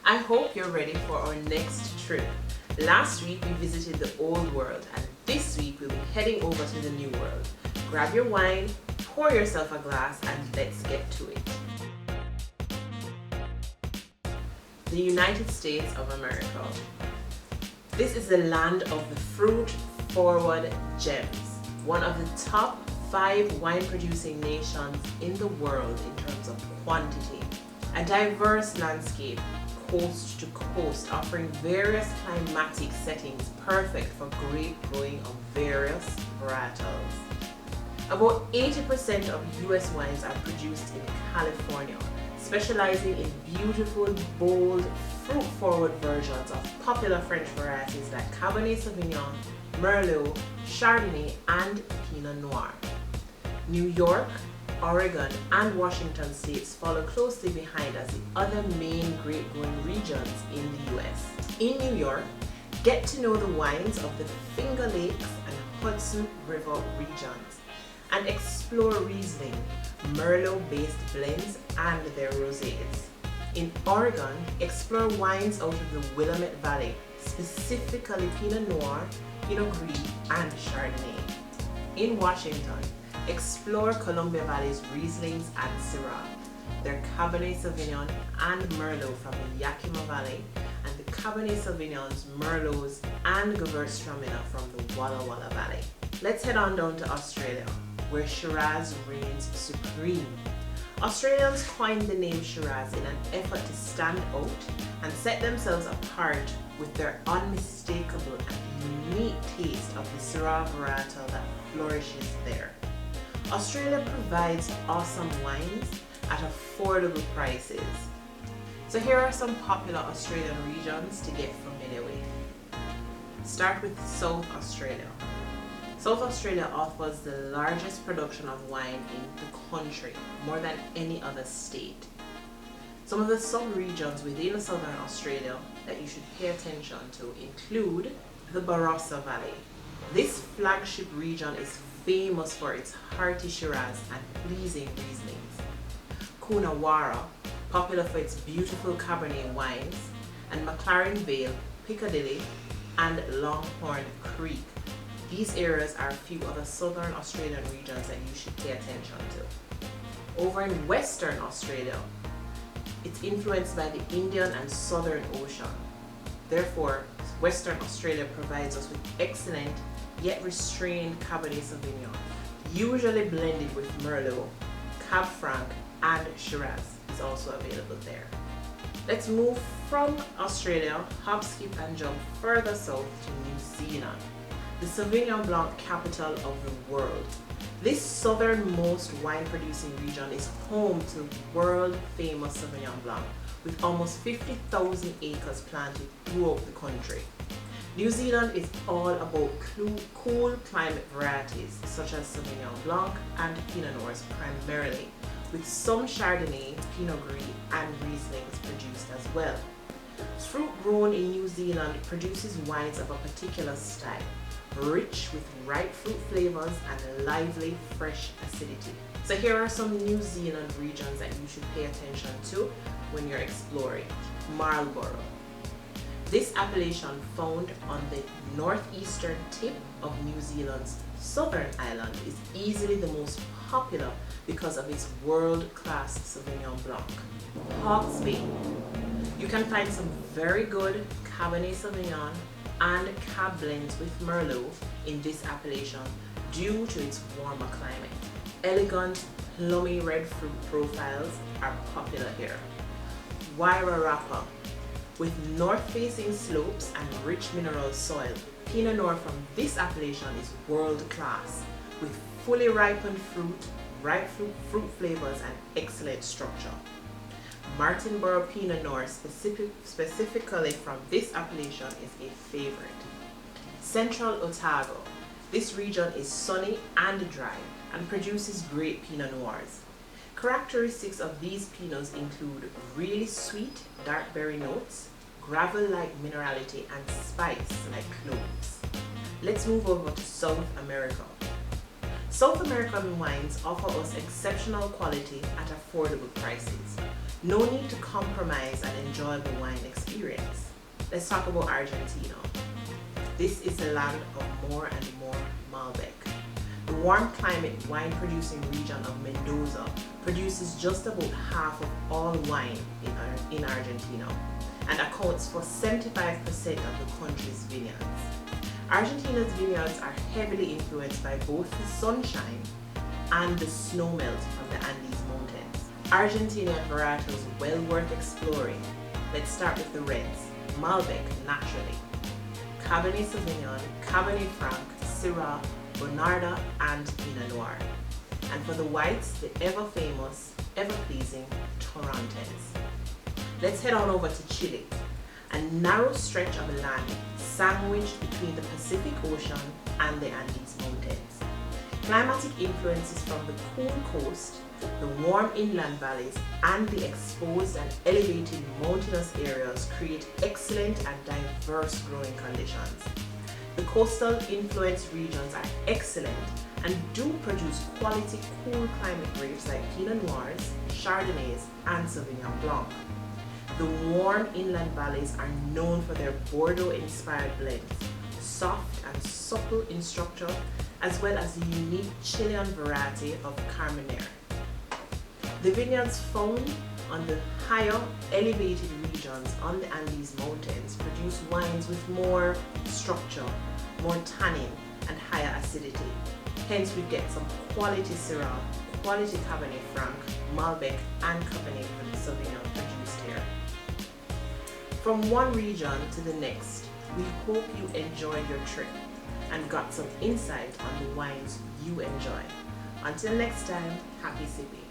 I hope you're ready for our next trip. Last week we visited the old world, and this week we'll be heading over to the new world. Grab your wine, pour yourself a glass, and let's get to it. The United States of America. This is the land of the fruit-forward gems, one of the top 5 wine-producing nations in the world in terms of quantity. A diverse landscape, coast to coast, offering various climatic settings perfect for grape growing of various varietals. About 80% of US wines are produced in California, specializing in beautiful, bold, fruit-forward versions of popular French varieties like Cabernet Sauvignon, Merlot, Chardonnay, and Pinot Noir. New York, Oregon, and Washington states follow closely behind as the other main grape-growing regions in the US. In New York, get to know the wines of the Finger Lakes and Hudson River regions, and explore Riesling, Merlot-based blends, and their rosés. In Oregon, explore wines out of the Willamette Valley, specifically Pinot Noir, Pinot Gris, and Chardonnay. In Washington, explore Columbia Valley's Rieslings and Syrah, their Cabernet Sauvignon and Merlot from the Yakima Valley, and the Cabernet Sauvignons, Merlots, and Gewürztraminer from the Walla Walla Valley. Let's head on down to Australia, where Shiraz reigns supreme. Australians coined the name Shiraz in an effort to stand out and set themselves apart with their unmistakable and unique taste of the Syrah varietal that flourishes there. Australia provides awesome wines at affordable prices. So here are some popular Australian regions to get familiar with. Start with South Australia. South Australia offers the largest production of wine in the country, more than any other state. Some of the sub-regions within Southern Australia that you should pay attention to include the Barossa Valley. This flagship region is famous for its hearty Shiraz and pleasing Rieslings. Coonawarra, popular for its beautiful Cabernet wines, and McLaren Vale, Piccadilly, and Longhorn Creek. These areas are a few of the southern Australian regions that you should pay attention to. Over in Western Australia, it's influenced by the Indian and Southern Ocean. Therefore, Western Australia provides us with excellent yet restrained Cabernet Sauvignon, usually blended with Merlot. Cab Franc and Shiraz is also available there. Let's move from Australia, hop, skip, and jump further south to New Zealand, the Sauvignon Blanc capital of the world. This southernmost wine-producing region is home to world-famous Sauvignon Blanc, with almost 50,000 acres planted throughout the country. New Zealand is all about cool climate varieties such as Sauvignon Blanc and Pinot Noirs primarily, with some Chardonnay, Pinot Gris, and Rieslings produced as well. Fruit grown in New Zealand produces wines of a particular style, rich with ripe fruit flavors and lively, fresh acidity. So here are some New Zealand regions that you should pay attention to when you're exploring. Marlboro. This appellation, found on the northeastern tip of New Zealand's southern island, is easily the most popular because of its world-class Sauvignon Blanc. Hawke's Bay. You can find some very good Cabernet Sauvignon and Cab blends with Merlot in this appellation due to its warmer climate. Elegant, plummy red fruit profiles are popular here. Wairarapa. With north-facing slopes and rich mineral soil, Pinot Noir from this appellation is world-class, with fully ripened fruit, ripe fruit flavors, and excellent structure. Martinborough Pinot Noir, specifically from this appellation, is a favorite. Central Otago. This region is sunny and dry and produces great Pinot Noirs. Characteristics of these Pinots include really sweet, dark berry notes, gravel-like minerality, and spice like cloves. Let's move over to South America. South American wines offer us exceptional quality at affordable prices. No need to compromise an enjoyable wine experience. Let's talk about Argentina. This is the land of more and more Malbec. The warm climate wine producing region of Mendoza produces just about half of all wine in Argentina and accounts for 75% of the country's vineyards. Argentina's vineyards are heavily influenced by both the sunshine and the snow melt from the Andes Mountains. Argentinian varietals well worth exploring. Let's start with the reds. Malbec, naturally. Cabernet Sauvignon, Cabernet Franc, Syrah, Bonarda, and Pinot Noir. And for the whites, the ever-famous, ever-pleasing Torrontés. Let's head on over to Chile, a narrow stretch of land sandwiched between the Pacific Ocean and the Andes Mountains. Climatic influences from the cool coast, the warm inland valleys, and the exposed and elevated mountainous areas create excellent and diverse growing conditions. The coastal influenced regions are excellent and do produce quality cool climate grapes like Pinot Noirs, Chardonnays, and Sauvignon Blanc. The warm inland valleys are known for their Bordeaux-inspired blends, soft and supple in structure, as well as the unique Chilean variety of Carmenere. The vineyards found on the higher elevated regions on the Andes Mountains produce wines with more structure, more tannin, and higher acidity. Hence we get some quality Syrah, quality Cabernet Franc, Malbec, and Cabernet Sauvignon produced here. From one region to the next, we hope you enjoyed your trip and got some insight on the wines you enjoy. Until next time, happy sipping.